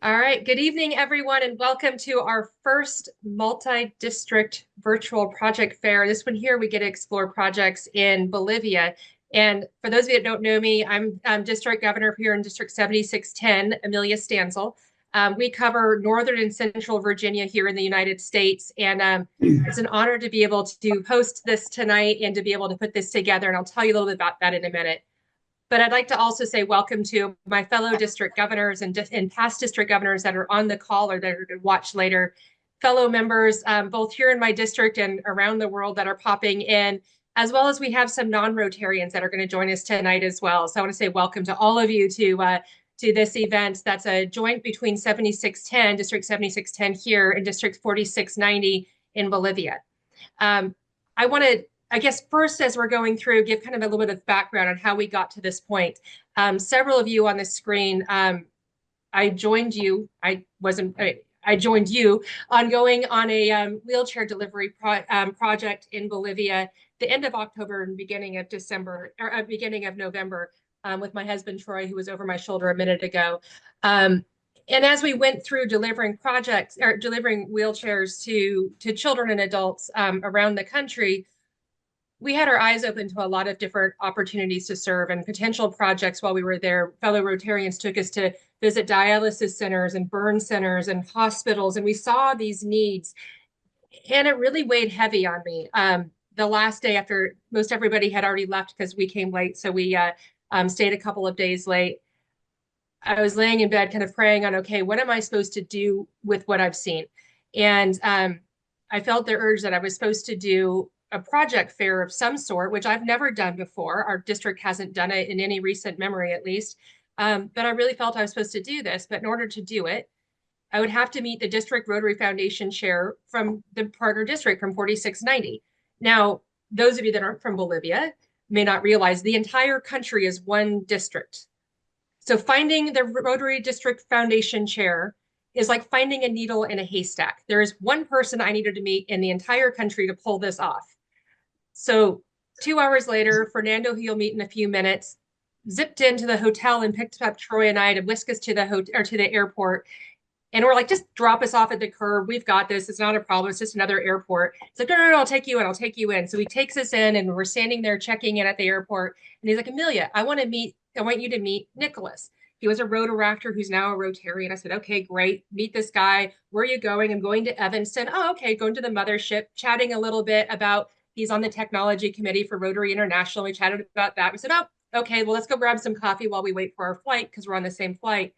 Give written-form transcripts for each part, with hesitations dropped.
All right, good evening, everyone, and welcome to our first multi-district virtual project fair. This one here, we get to explore projects in Bolivia. And for those of you that don't know me, I'm district governor here in District 7610, Amelia Stansel. We cover Northern and Central Virginia here in the United States. And it's an honor to be able to host this tonight and to be able to put this together. And I'll tell you a little bit about that in a minute. But I'd like to also say welcome to my fellow district governors and past district governors that are on the call or that are to watch later, fellow members, both here in my district and around the world that are popping in, as well as we have some non-Rotarians that are going to join us tonight as well. So I want to say welcome to all of you to this event. That's a joint between 7610, District 7610 here, and District 4690 in Bolivia. I want to I guess first, as we're going through, give kind of a little bit of background on how we got to this point. Several of you on the screen, I joined you. I joined you on going on a wheelchair delivery project in Bolivia, the end of October and beginning of December, or beginning of November, with my husband Troy, who was over my shoulder a minute ago. And as we went through delivering projects or delivering wheelchairs to children and adults around the country, we had our eyes open to a lot of different opportunities to serve and potential projects while we were there. Fellow Rotarians took us to visit dialysis centers and burn centers and hospitals, and we saw these needs. And it really weighed heavy on me. The last day after most everybody had already left because we came late, so we stayed a couple of days late. I was laying in bed kind of praying on, okay, what am I supposed to do with what I've seen? And I felt the urge that I was supposed to do a project fair of some sort, which I've never done before. Our district hasn't done it in any recent memory, at least. But I really felt I was supposed to do this. But in order to do it, I would have to meet the District Rotary Foundation chair from the partner district from 4690. Now, those of you that aren't from Bolivia may not realize the entire country is one district. So finding the Rotary District Foundation chair is like finding a needle in a haystack. There is one person I needed to meet in the entire country to pull this off. So 2 hours later, Fernando, who you'll meet in a few minutes, zipped into the hotel and picked up Troy and I to whisk us to the hotel or to the airport. And we're like, just drop us off at the curb. We've got this. It's not a problem. It's just another airport. It's like, no, I'll take you in. I'll take you in. So he takes us in and we're standing there checking in at the airport. And he's like, Amelia, I want you to meet Nicholas. He was a Rotaractor who's now a Rotarian. I said, okay, great. Meet this guy. Where are you going? I'm going to Evanston. Oh, okay. Going to the mothership, chatting a little bit about, he's on the technology committee for Rotary International. We chatted about that. We said, oh, okay, well, let's go grab some coffee while we wait for our flight because we're on the same flight.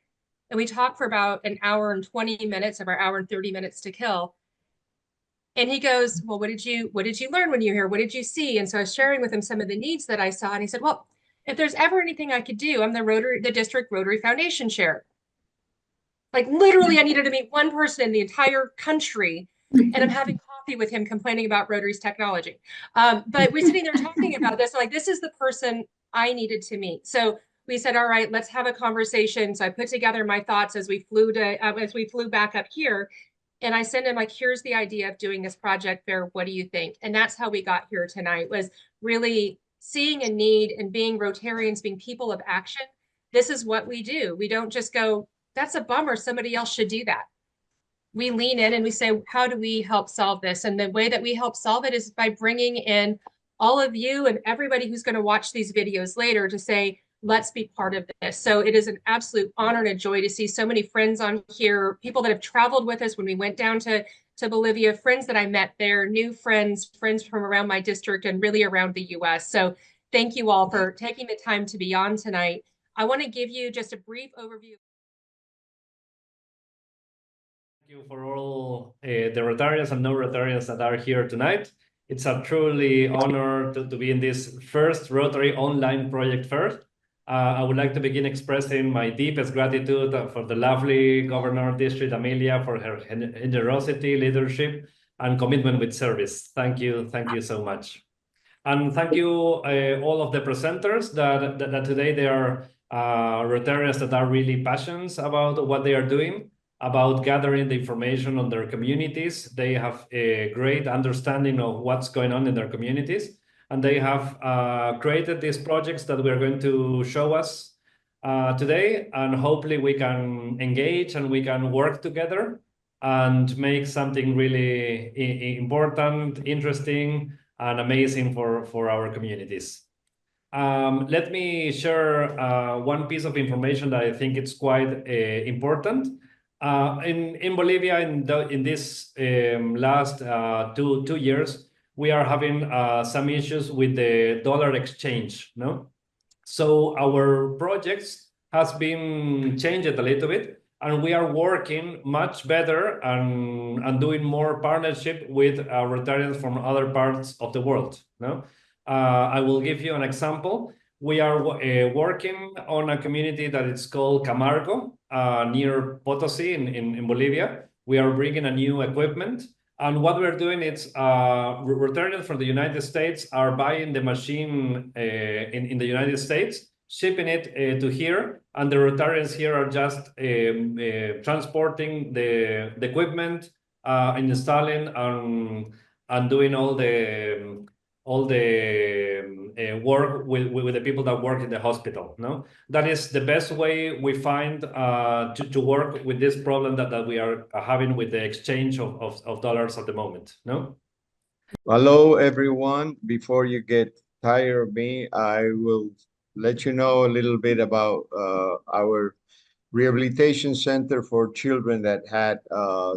And we talked for about an hour and 20 minutes of our hour and 30 minutes to kill. And he goes, well, what did you learn when you were here? What did you see? And so I was sharing with him some of the needs that I saw. And he said, well, if there's ever anything I could do, I'm the District Rotary Foundation chair. Like literally I needed to meet one person in the entire country, and I'm having coffee with him complaining about Rotary's technology. But we're sitting there talking about this, like this is the person I needed to meet. So we said, all right, let's have a conversation. So I put together my thoughts as we flew back up here. And I sent him like, here's the idea of doing this project fair. What do you think? And that's how we got here tonight, was really seeing a need and being Rotarians, being people of action. This is what we do. We don't just go, that's a bummer, somebody else should do that. We lean in and we say, how do we help solve this? And the way that we help solve it is by bringing in all of you and everybody who's going to watch these videos later to say, let's be part of this. So it is an absolute honor and a joy to see so many friends on here, people that have traveled with us when we went down to Bolivia, friends that I met there, new friends from around my district and really around the US. So thank you all for taking the time to be on tonight. I want to give you just a brief overview. Thank you for all the Rotarians and non-Rotarians that are here tonight. It's a truly honor to be in this first Rotary online project fair. I would like to begin expressing my deepest gratitude for the lovely Governor District Amelia for her generosity, leadership, and commitment with service. Thank you so much. And thank you all of the presenters that today they are Rotarians that are really passionate about what they are doing, about gathering the information on their communities. They have a great understanding of what's going on in their communities. And they have created these projects that we're going to show us today, and hopefully we can engage and we can work together and make something really important, interesting, and amazing for our communities. Let me share one piece of information that I think it's quite important. In Bolivia, in this last two years, we are having some issues with the dollar exchange, no? So our projects has been changed a little bit, and we are working much better and doing more partnership with Rotarians from other parts of the world, no? I will give you an example. We are working on a community that is called Camargo, near Potosi in Bolivia. We are bringing a new equipment. And what we're doing is Rotarians from the United States are buying the machine in the United States, shipping it to here, and the Rotarians here are just transporting the equipment, installing and doing all the work with the people that work in the hospital. No, that is the best way we find to work with this problem that we are having with the exchange of dollars at the moment. No. Hello, everyone. Before you get tired of me, I will let you know a little bit about our rehabilitation center for children that had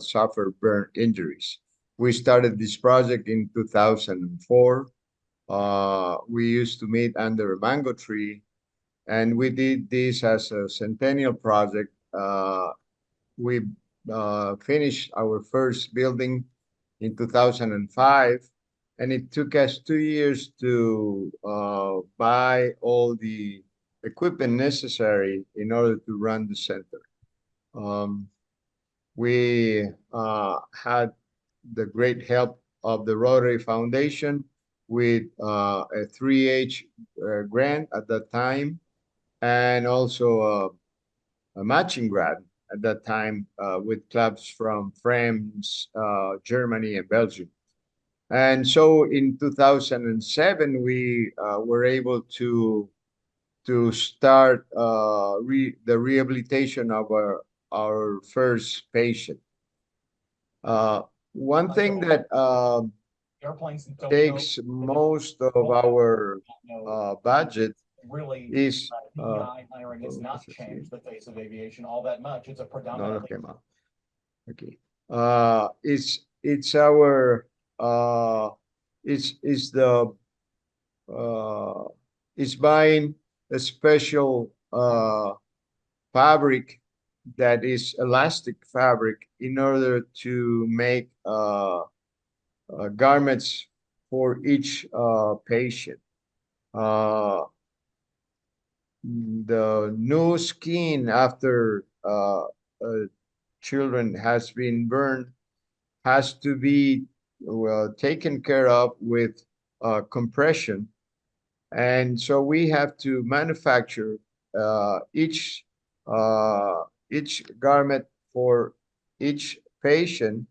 suffered burn injuries. We started this project in 2004. We used to meet under a mango tree, and we did this as a centennial project. We finished our first building in 2005, and it took us 2 years to buy all the equipment necessary in order to run the center. We had the great help of the Rotary Foundation with a 3H grant at that time, and also a matching grant at that time with clubs from France, Germany, and Belgium. And so in 2007, we were able to start the rehabilitation of our first patient. One thing that takes most of our budget is hiring has not changed the face of aviation all that much. It's a predominantly okay. It's our it's buying a special fabric that is elastic fabric in order to make garments for each patient. The new skin after children has been burned has to be taken care of with compression, and so we have to manufacture each garment for each patient,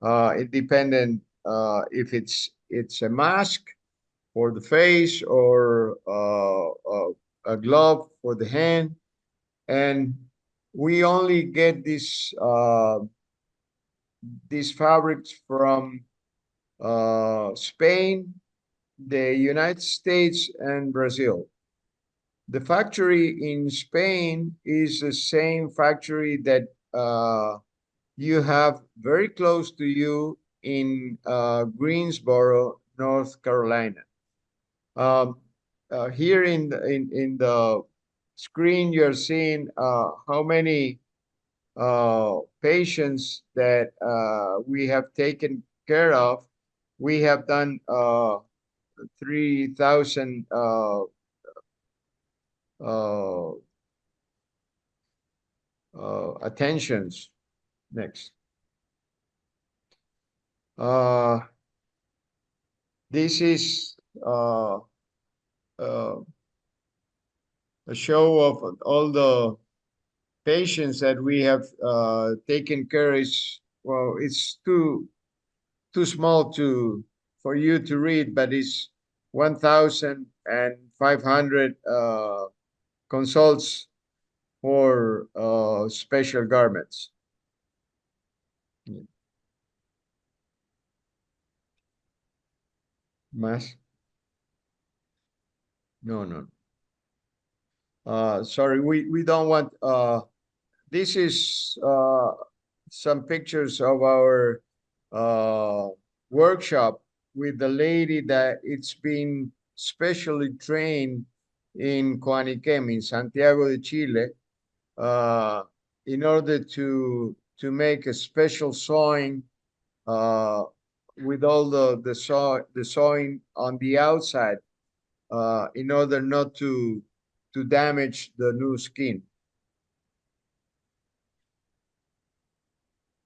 independent if it's a mask for the face or a glove for the hand. And we only get these fabrics from Spain, the United States, and Brazil. The factory in Spain is the same factory that you have very close to you in Greensboro, North Carolina. Here in the screen, you're seeing how many patients that we have taken care of. We have done 3,000 attentions. Next. This is a show of all the patients that we have taken care of. Well, it's too small for you to read, but it's 1,500 consults for special garments. Más? No, no. Sorry, we don't want, this is some pictures of our workshop with the lady that it's been specially trained in Coaniquem, in Santiago de Chile, in order to make a special sewing with all the sewing on the outside in order not to damage the new skin.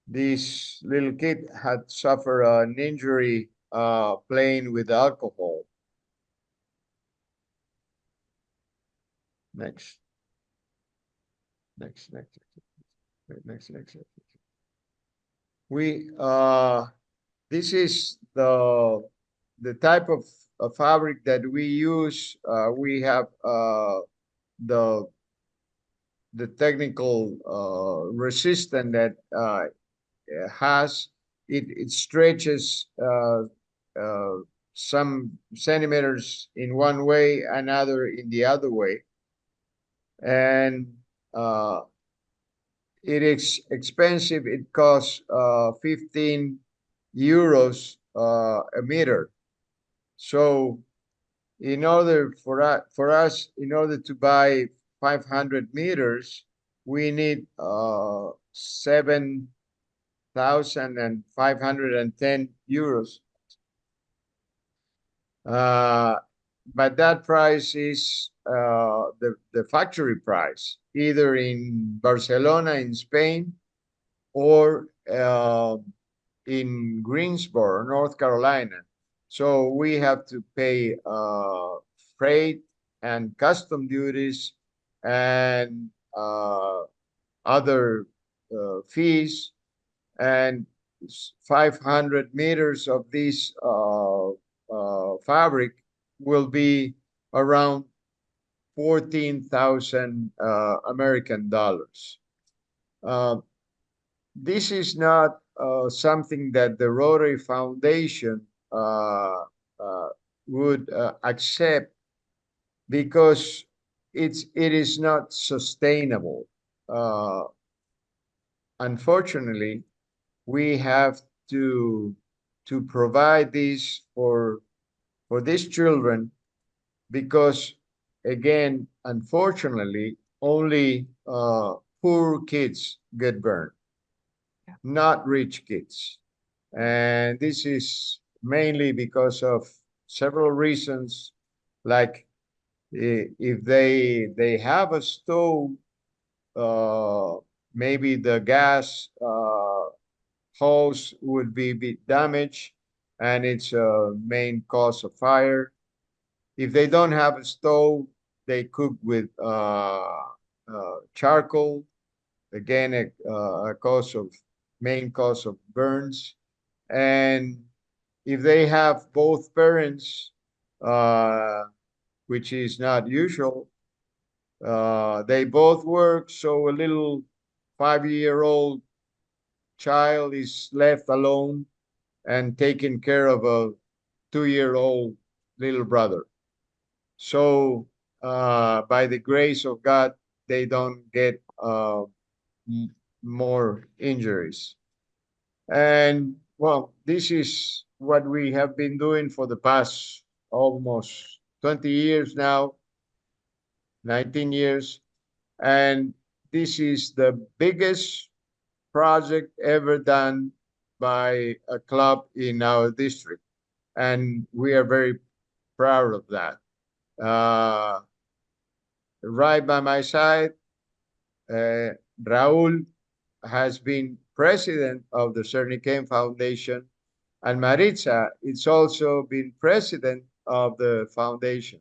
This little kid had suffered an injury playing with alcohol. Next. We this is the type of fabric that we use. We have the technical resistance that has it stretches some centimeters in one way, another in the other way, and it is expensive. It costs 15 euros a meter. So in order for us, in order to buy 500 meters, we need 7,510 euros. But that price is the factory price, either in Barcelona, in Spain, or in Greensboro, North Carolina. So we have to pay freight and custom duties and other fees, and 500 meters of this fabric will be around 14,000 American dollars. This is not something that the Rotary Foundation would accept, because it is not sustainable. Unfortunately, we have to provide this for these children, because again, unfortunately, only poor kids get burned, not rich kids. And this is mainly because of several reasons, like if they have a stove, maybe the gas hose would be damaged, and it's a main cause of fire. If they don't have a stove, they cook with charcoal, again a main cause of burns. And if they have both parents, which is not usual, they both work, so a little 5-year-old child is left alone and taking care of a 2-year-old little brother. So by the grace of God, they don't get more injuries. And well, this is what we have been doing for the past almost 20 years now, 19 years. And this is the biggest project ever done by a club in our district. And we are very proud of that. Right by my side, Raul has been president of the Cerniquem Foundation, and Maritza is also been president of the foundation.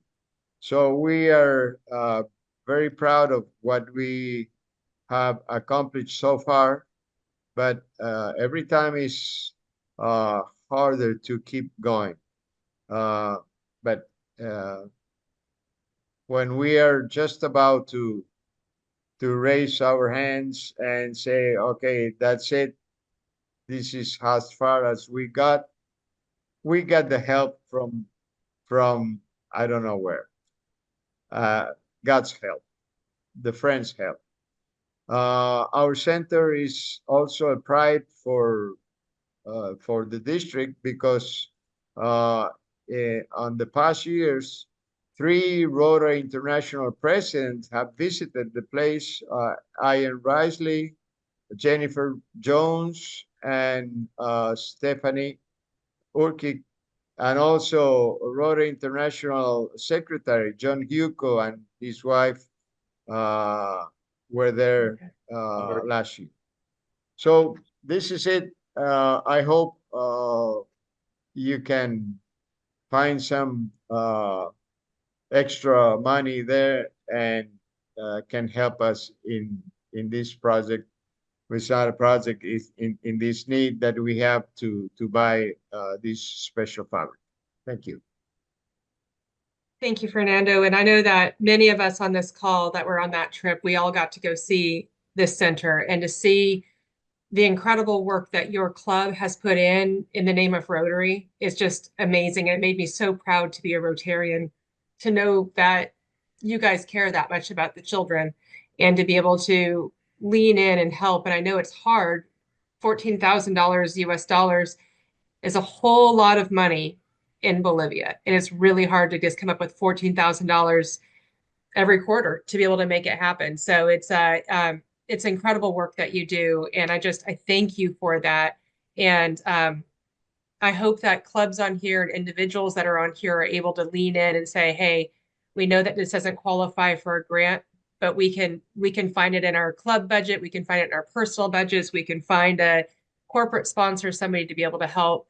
So we are very proud of what we have accomplished so far, but every time is harder to keep going. But when we are just about to to raise our hands and say, okay, that's it. This is as far as we got. We got the help from I don't know where. God's help, the friends' help. Our center is also a pride for the district because on the past years, 3 Rotary International presidents have visited the place. Ian Risley, Jennifer Jones, and Stephanie Urquhart, and also Rotary International Secretary John Hugo and his wife were there last year. So this is it. I hope you can find some extra money there and can help us in this project. It's not a project is in this need that we have to buy this special fabric. Thank you. Thank you, Fernando. And I know that many of us on this call that were on that trip, we all got to go see this center and to see the incredible work that your club has put in the name of Rotary is just amazing. It made me so proud to be a Rotarian, to know that you guys care that much about the children and to be able to lean in and help. And I know it's hard. $14,000 US dollars is a whole lot of money in Bolivia. And it's really hard to just come up with $14,000 every quarter to be able to make it happen. So it's incredible work that you do. And I thank you for that. And I hope that clubs on here and individuals that are on here are able to lean in and say, hey, we know that this doesn't qualify for a grant, but we can find it in our club budget. We can find it in our personal budgets. We can find a corporate sponsor, somebody to be able to help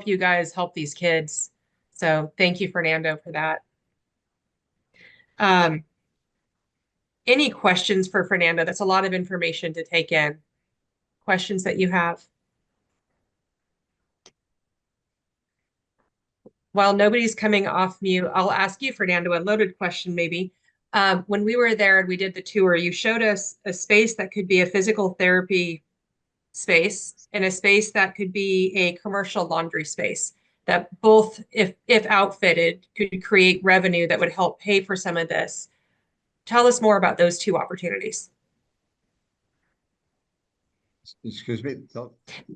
you guys help these kids. So thank you, Fernando, for that. Any questions for Fernando? That's a lot of information to take in. Questions that you have? While nobody's coming off mute, I'll ask you, Fernando, a loaded question maybe. When we were there and we did the tour, you showed us a space that could be a physical therapy space and a space that could be a commercial laundry space that both, if outfitted, could create revenue that would help pay for some of this. Tell us more about those two opportunities. Excuse me.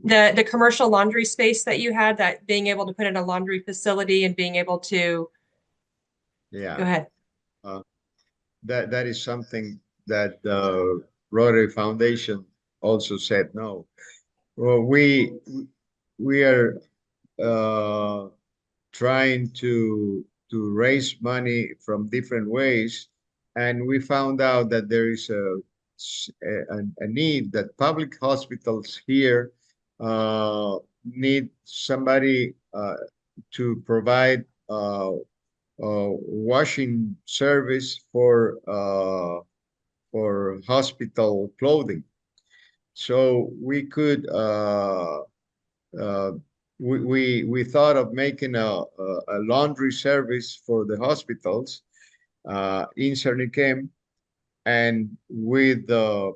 The commercial laundry space that you had, that being able to put in a laundry facility and being able to. Yeah. Go ahead. That is something that the Rotary Foundation also said no. Well, we are trying to raise money from different ways, and we found out that there is a need that public hospitals here need somebody to provide washing service for hospital clothing. So we could we thought of making a laundry service for the hospitals in Cerniquem, and with the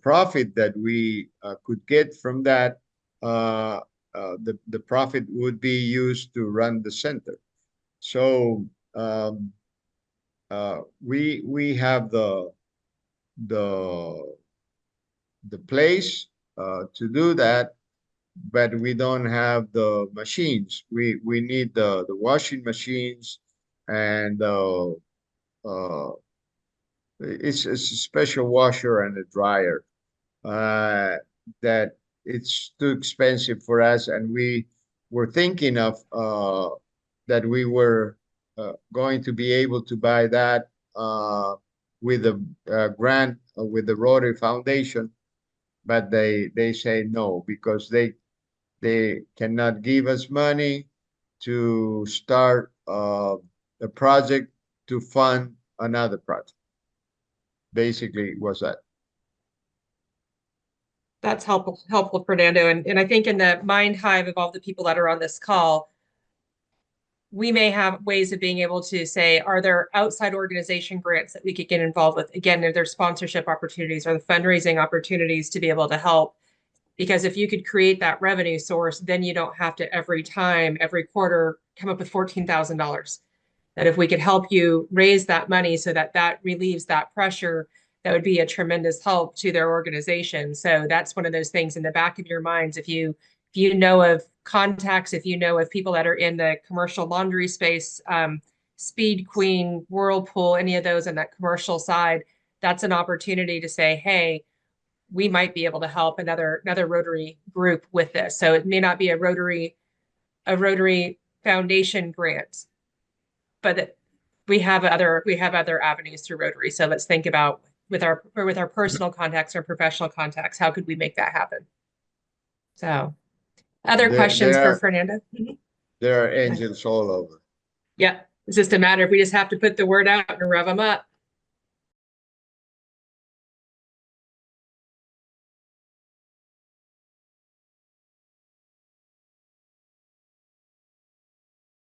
profit that we could get from that, the profit would be used to run the center. So we have the place to do that, but we don't have the machines. We need the washing machines, and it's a special washer and a dryer that it's too expensive for us, and we were thinking of that we were going to be able to buy that with a grant with the Rotary Foundation, but they say no, because they cannot give us money to start a project to fund another project. Basically, was that. That's helpful, Fernando. And I think in the mind hive of all the people that are on this call, we may have ways of being able to say, are there outside organization grants that we could get involved with? Again, are there sponsorship opportunities or the fundraising opportunities to be able to help? Because if you could create that revenue source, then you don't have to every quarter, come up with $14,000. That if we could help you raise that money so that that relieves that pressure, that would be a tremendous help to their organization. So that's one of those things in the back of your minds. If you know of contacts, if you know of people that are in the commercial laundry space, Speed Queen, Whirlpool, any of those on that commercial side, that's an opportunity to say, hey, we might be able to help another Rotary group with this. So it may not be a Rotary Foundation grant, but we have other avenues through Rotary. So let's think about with our personal contacts or professional contacts, how could we make that happen? So other questions for Fernando? There are angels all over. Yeah, it's just a matter if we just have to put the word out and rev them up.